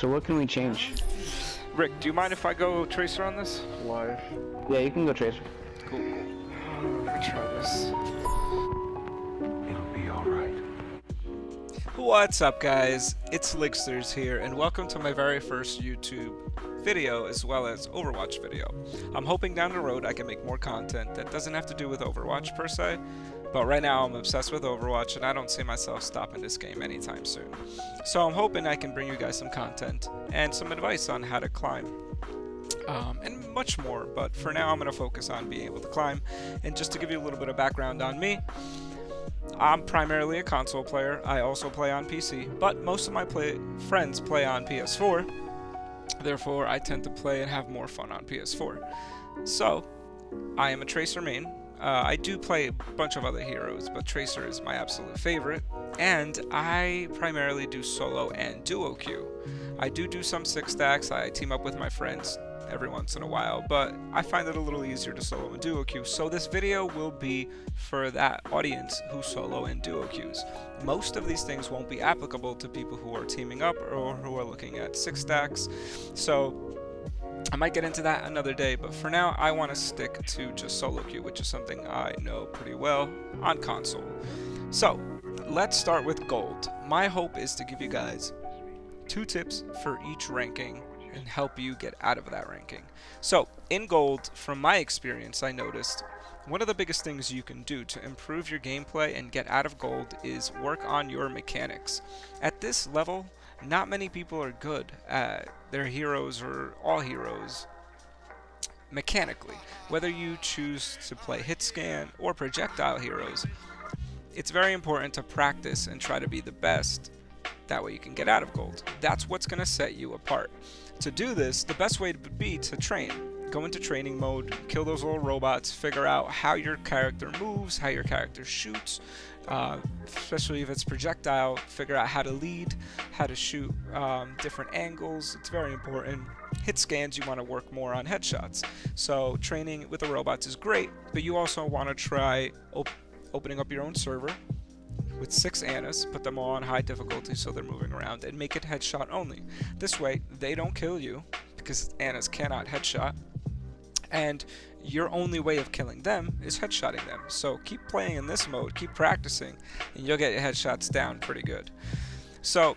So what can we change? Rick, do you mind if I go Tracer on this? Why? Yeah, you can go Tracer. Cool. Let me try this. It'll be alright. What's up, guys? It's Ligsters here, and welcome to my very first YouTube video as well as Overwatch video. I'm hoping down the road I can make more content that doesn't have to do with Overwatch per se, but right now I'm obsessed with Overwatch and I don't see myself stopping this game anytime soon. So I'm hoping I can bring you guys some content and some advice on how to climb. And much more, but for now I'm going to focus on being able to climb. And just to give you a little bit of background on me, I'm primarily a console player. I also play on PC, but most of my friends play on PS4. Therefore, I tend to play and have more fun on PS4. So, I am a Tracer main. I do play a bunch of other heroes, but Tracer is my absolute favorite. And I primarily do solo and duo queue. I do some 6 stacks. I team up with my friends every once in a while, but I find it a little easier to solo and duo queue. So this video will be for that audience who solo and duo queues. Most of these things won't be applicable to people who are teaming up or who are looking at 6 stacks. So I might get into that another day, but for now I want to stick to just solo queue, which is something I know pretty well on console. So let's start with gold. My hope is to give you guys 2 tips for each ranking and help you get out of that ranking. So in gold, from my experience, I noticed one of the biggest things you can do to improve your gameplay and get out of gold is work on your mechanics. At this level, not many people are good at their heroes or all heroes mechanically. Whether you choose to play hit scan or projectile heroes, it's very important to practice and try to be the best. That way you can get out of gold. That's what's going to set you apart. To do this, the best way would be to train. Go into training mode, kill those little robots, figure out how your character moves, how your character shoots, especially if it's projectile, figure out how to lead, how to shoot different angles. It's very important. Hit scans, you want to work more on headshots. So training with the robots is great, but you also want to try opening up your own server with 6 Annas, put them all on high difficulty so they're moving around, and make it headshot only. This way, they don't kill you, because Annas cannot headshot, and your only way of killing them is headshotting them. So keep playing in this mode, keep practicing, and you'll get your headshots down pretty good. So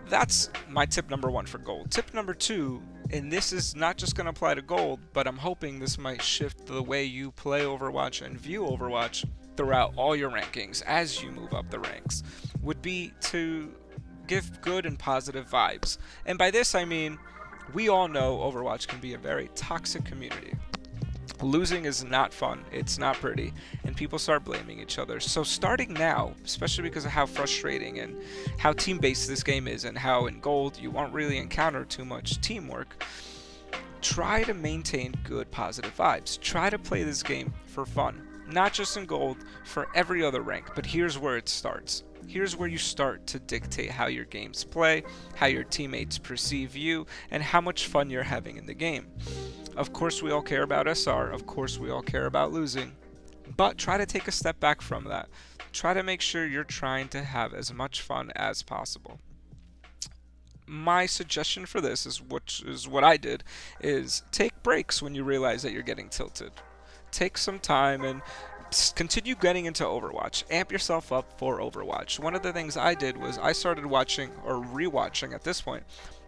that's my tip number 1 for gold. Tip number 2, and this is not just going to apply to gold, but I'm hoping this might shift the way you play Overwatch and view Overwatch throughout all your rankings as you move up the ranks, would be to give good and positive vibes. And by this I mean, we all know Overwatch can be a very toxic community. Losing is not fun, it's not pretty, and people start blaming each other. So starting now, especially because of how frustrating and how team-based this game is, and how in gold you won't really encounter too much teamwork, try to maintain good positive vibes. Try to play this game for fun. Not just in gold, for every other rank, but here's where it starts. Here's where you start to dictate how your games play, how your teammates perceive you, and how much fun you're having in the game. Of course we all care about SR, of course we all care about losing, but try to take a step back from that. Try to make sure you're trying to have as much fun as possible. My suggestion for this is, which is what I did, is take breaks when you realize that you're getting tilted. Take some time and continue getting into Overwatch. Amp yourself up for Overwatch. One of the things I did was I started watching, or rewatching at this point,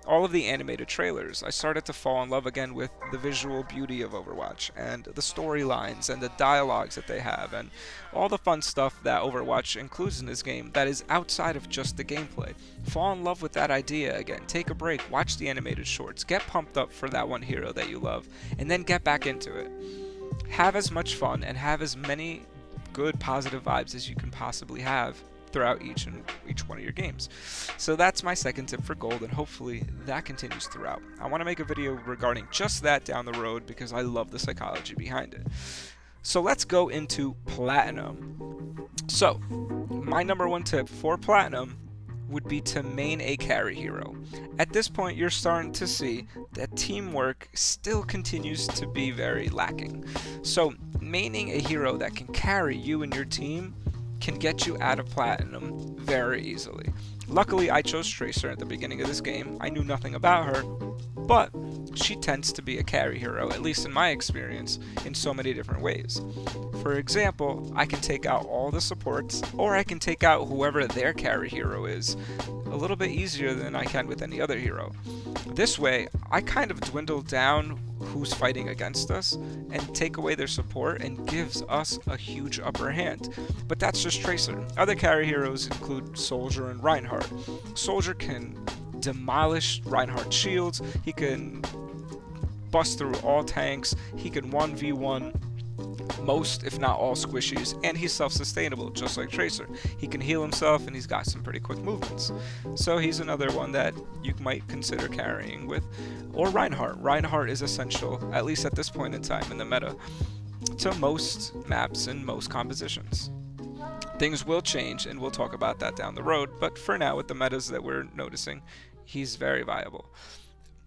all of the animated trailers. I started to fall in love again with the visual beauty of Overwatch and the storylines and the dialogues that they have and all the fun stuff that Overwatch includes in this game that is outside of just the gameplay. Fall in love with that idea again. Take a break, watch the animated shorts, get pumped up for that one hero that you love, and then get back into it. Have as much fun and have as many good positive vibes as you can possibly have throughout each one of your games. So that's my second tip for gold, and hopefully that continues throughout. I want to make a video regarding just that down the road because I love the psychology behind it. So let's go into platinum. So my number 1 tip for platinum would be to main a carry hero. At this point, you're starting to see that teamwork still continues to be very lacking. So maining a hero that can carry you and your team can get you out of platinum very easily. Luckily, I chose Tracer at the beginning of this game. I knew nothing about her, but she tends to be a carry hero, at least in my experience, in so many different ways. For example, I can take out all the supports, or I can take out whoever their carry hero is a little bit easier than I can with any other hero. This way, I kind of dwindle down who's fighting against us and take away their support and gives us a huge upper hand. But that's just Tracer. Other carry heroes include Soldier and Reinhardt. Soldier can demolish Reinhardt's shields, he can bust through all tanks, he can 1v1 most, if not all, squishies, and he's self-sustainable, just like Tracer. He can heal himself, and he's got some pretty quick movements. So he's another one that you might consider carrying with. Or Reinhardt. Reinhardt is essential, at least at this point in time in the meta, to most maps and most compositions. Things will change, and we'll talk about that down the road, but for now, with the metas that we're noticing, he's very viable.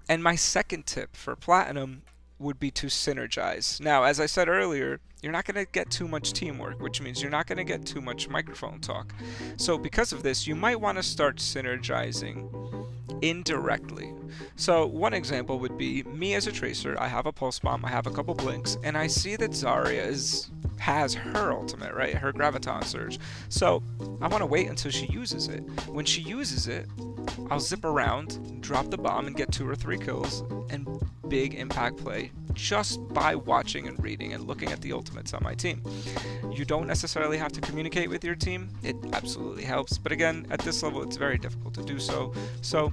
And my second tip for Platinum would be to synergize. Now, as I said earlier, you're not going to get too much teamwork, which means you're not going to get too much microphone talk. So because of this, you might want to start synergizing indirectly. So one example would be me as a Tracer. I have a pulse bomb, I have a couple blinks, and I see that Zarya has her ultimate, right? Her graviton surge. So I want to wait until she uses it. When she uses it, I'll zip around, drop the bomb, and get 2 or 3 kills, and big impact play just by watching and reading and looking at the ultimates on my team. You don't necessarily have to communicate with your team. It absolutely helps, but again, at this level, it's very difficult to do so. So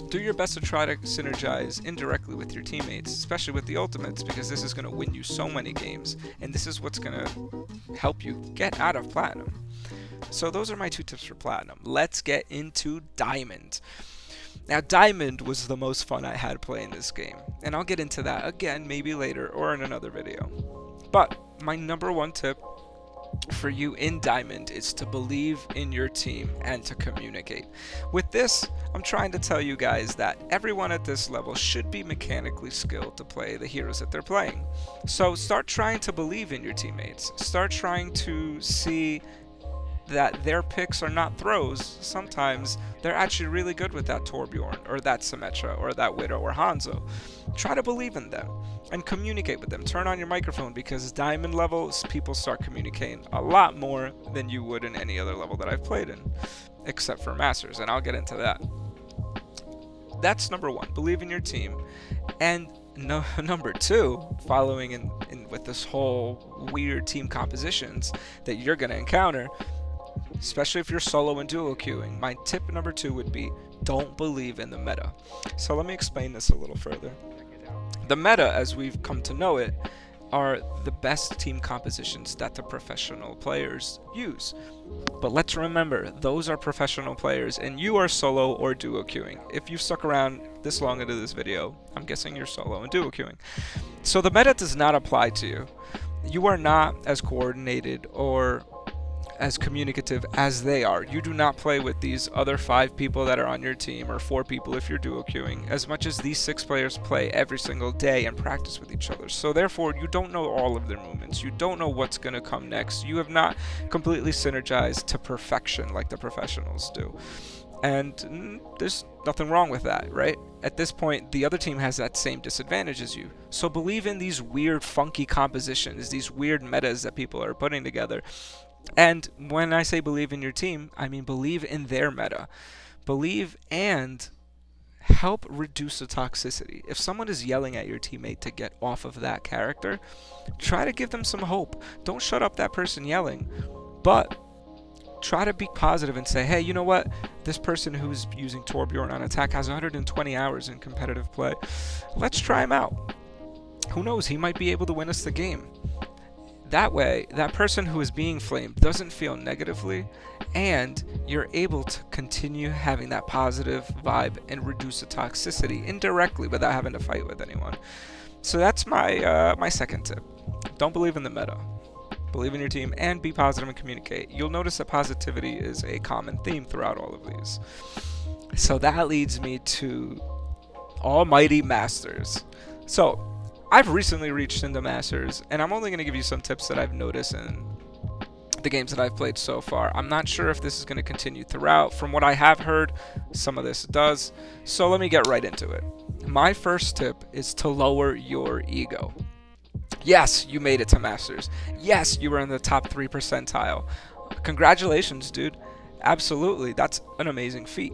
do your best to try to synergize indirectly with your teammates, especially with the ultimates, because this is going to win you so many games, and this is what's going to help you get out of Platinum. So those are my 2 tips for Platinum. Let's get into Diamond. Now, Diamond was the most fun I had playing this game, and I'll get into that again maybe later or in another video. But my number 1 tip for you in Diamond is to believe in your team and to communicate. With this, I'm trying to tell you guys that everyone at this level should be mechanically skilled to play the heroes that they're playing. So start trying to believe in your teammates. Start trying to see that their picks are not throws. Sometimes they're actually really good with that Torbjorn or that Symmetra or that Widow or Hanzo. Try to believe in them and communicate with them. Turn on your microphone, because Diamond levels, people start communicating a lot more than you would in any other level that I've played in, except for Masters, and I'll get into that. That's number 1, believe in your team. And number 2, following in with this whole weird team compositions that you're going to encounter, especially if you're solo and duo queuing, my tip number 2 would be don't believe in the meta. So let me explain this a little further. The meta, as we've come to know it, are the best team compositions that the professional players use. But let's remember, those are professional players, and you are solo or duo queuing. If you've stuck around this long into this video, I'm guessing you're solo and duo queuing. So the meta does not apply to you. You are not as coordinated or as communicative as they are. You do not play with these other 5 people that are on your team, or 4 people if you're duo queuing, as much as these 6 players play every single day and practice with each other. So therefore, you don't know all of their movements. You don't know what's going to come next. You have not completely synergized to perfection like the professionals do. And there's nothing wrong with that, right? At this point, the other team has that same disadvantage as you. So believe in these weird, funky compositions, these weird metas that people are putting together. And when I say believe in your team, I mean believe in their meta. Believe and help reduce the toxicity. If someone is yelling at your teammate to get off of that character, try to give them some hope. Don't shut up that person yelling, but try to be positive and say, hey, you know what? This person who's using Torbjorn on attack has 120 hours in competitive play. Let's try him out. Who knows? He might be able to win us the game. That way, that person who is being flamed doesn't feel negatively, and you're able to continue having that positive vibe and reduce the toxicity indirectly without having to fight with anyone. So that's my my second tip. Don't believe in the meta. Believe in your team and be positive and communicate. You'll notice that positivity is a common theme throughout all of these. So that leads me to Almighty Masters. So I've recently reached into Masters, and I'm only going to give you some tips that I've noticed and the games that I've played so far. I'm not sure if this is going to continue throughout. From what I have heard, some of this does. So let me get right into it. My first tip is to lower your ego. Yes, you made it to Masters. Yes, you were in the top 3 percentile. Congratulations, dude. Absolutely, that's an amazing feat.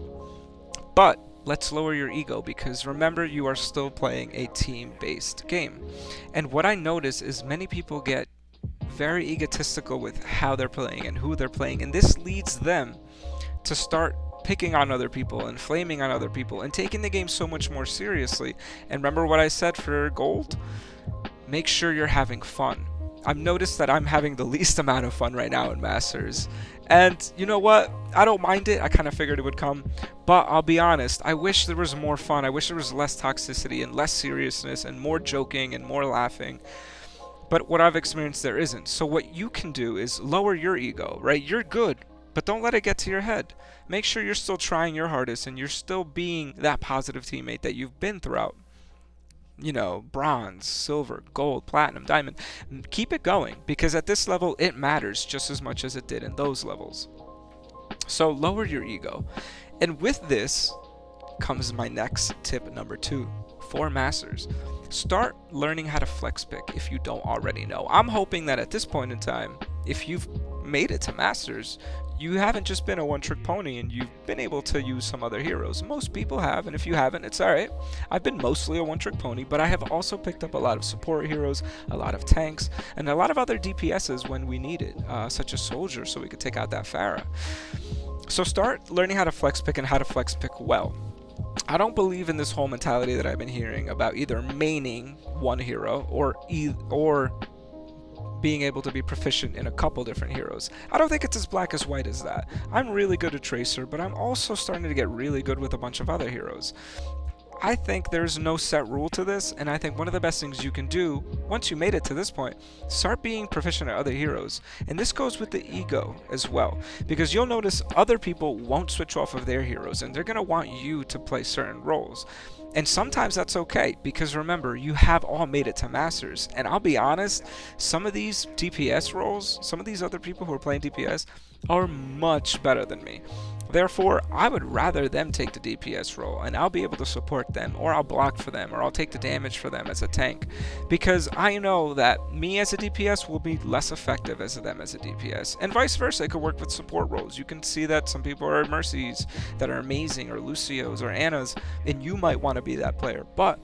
But let's lower your ego, because remember, you are still playing a team-based game. And what I notice is many people get very egotistical with how they're playing and who they're playing, and this leads them to start picking on other people and flaming on other people and taking the game so much more seriously. And remember what I said for gold? Make sure you're having fun. I've noticed that I'm having the least amount of fun right now in Masters. And you know what? I don't mind it. I kind of figured it would come. But I'll be honest, I wish there was more fun. I wish there was less toxicity and less seriousness and more joking and more laughing. But what I've experienced, there isn't. So what you can do is lower your ego, right? You're good, but don't let it get to your head. Make sure you're still trying your hardest and you're still being that positive teammate that you've been throughout. You know, bronze, silver, gold, platinum, diamond. Keep it going, because at this level it matters just as much as it did in those levels. So lower your ego. And with this comes my next tip, number 2, for Masters. Start learning how to flex pick if you don't already know. I'm hoping that at this point in time, if you've made it to Masters, you haven't just been a one-trick pony and you've been able to use some other heroes. Most people have, and if you haven't, it's alright. I've been mostly a one-trick pony, but I have also picked up a lot of support heroes, a lot of tanks, and a lot of other DPSs when we need it, such as Soldier, so we could take out that Pharah. So start learning how to flex pick and how to flex pick well. I don't believe in this whole mentality that I've been hearing about either maining one hero or being able to be proficient in a couple different heroes. I don't think it's as black as white as that. I'm really good at Tracer, but I'm also starting to get really good with a bunch of other heroes. I think there's no set rule to this, and I think one of the best things you can do, once you made it to this point, start being proficient at other heroes. And this goes with the ego as well, because you'll notice other people won't switch off of their heroes, and they're going to want you to play certain roles. And sometimes that's okay, because remember, you have all made it to Masters. And I'll be honest, some of these DPS roles, some of these other people who are playing DPS are much better than me. Therefore, I would rather them take the DPS role, and I'll be able to support them, or I'll block for them, or I'll take the damage for them as a tank. Because I know that me as a DPS will be less effective as them as a DPS. And vice versa, it could work with support roles. You can see that some people are Mercies that are amazing, or Lucios, or Annas, and you might want to be that player. But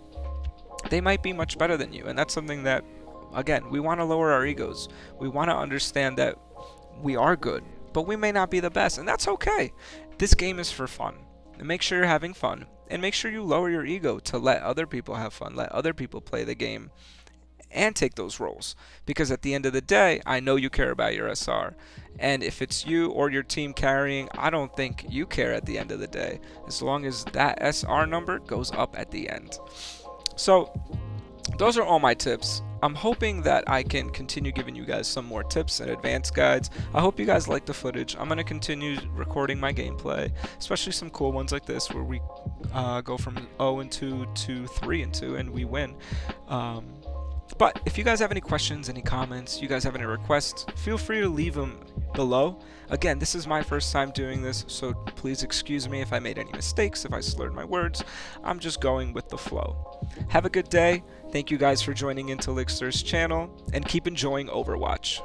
they might be much better than you, and that's something that, again, we want to lower our egos. We want to understand that we are good, but we may not be the best, and that's okay. This game is for fun. And make sure you're having fun, and make sure you lower your ego to let other people have fun, let other people play the game, and take those roles. Because at the end of the day, I know you care about your SR, and if it's you or your team carrying, I don't think you care at the end of the day, as long as that SR number goes up at the end. So those are all my tips. I'm hoping that I can continue giving you guys some more tips and advanced guides. I hope you guys like the footage. I'm going to continue recording my gameplay, especially some cool ones like this where we go from 0-2 to 3-2 and we win. But if you guys have any questions, any comments, you guys have any requests, feel free to leave them below. Again, this is my first time doing this, so please excuse me if I made any mistakes, if I slurred my words. I'm just going with the flow. Have a good day. Thank you guys for joining into Ligsters' channel, and keep enjoying Overwatch.